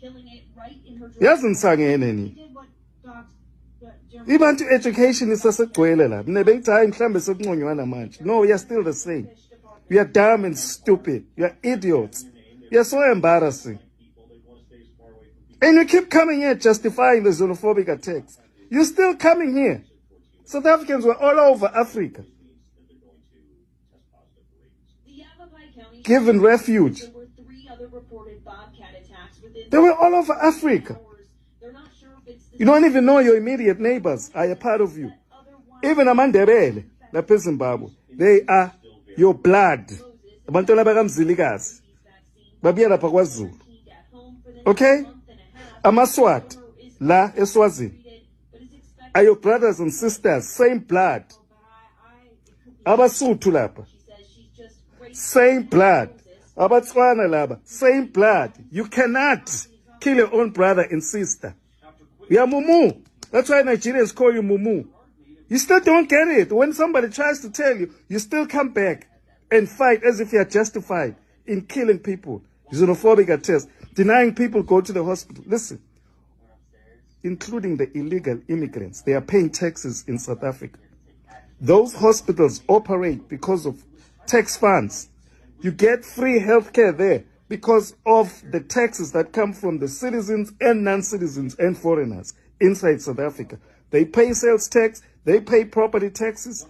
killing it right in her yaznisangene ni ibantu education isasegcwele la mina beyithi hayi mhlambe sekunconywana manje. No, we are still the same. We are dumb and stupid. We are idiots. We are so embarrassing. And you keep coming here justifying the xenophobic attacks. You're still coming here. South Africans were all over Africa, given refuge. They were all over Africa. You don't even know your immediate neighbors are a part of you. Even Amandebele, lapha eZimbabwe, they are your blood. Abantu labakamzilikazi babuya lapha kwaZulu. Okay? AmaSwati la eSwazini are your brothers and sisters, same blood. AbaSuthu lapha, same blood. AbaTswana laba, same blood. You cannot kill your own brother and sister. We are mumu. That's why Nigerians call you mumu. You still don't get it. When somebody tries to tell you, you still come back and fight as if you are justified in killing people. Xenophobic attacks, denying people go to the hospital. Listen, including the illegal immigrants, they are paying taxes in South Africa. Those hospitals operate because of tax funds. You get free healthcare there because of the taxes that come from the citizens and non-citizens and foreigners inside South Africa. They pay sales tax, they pay property taxes,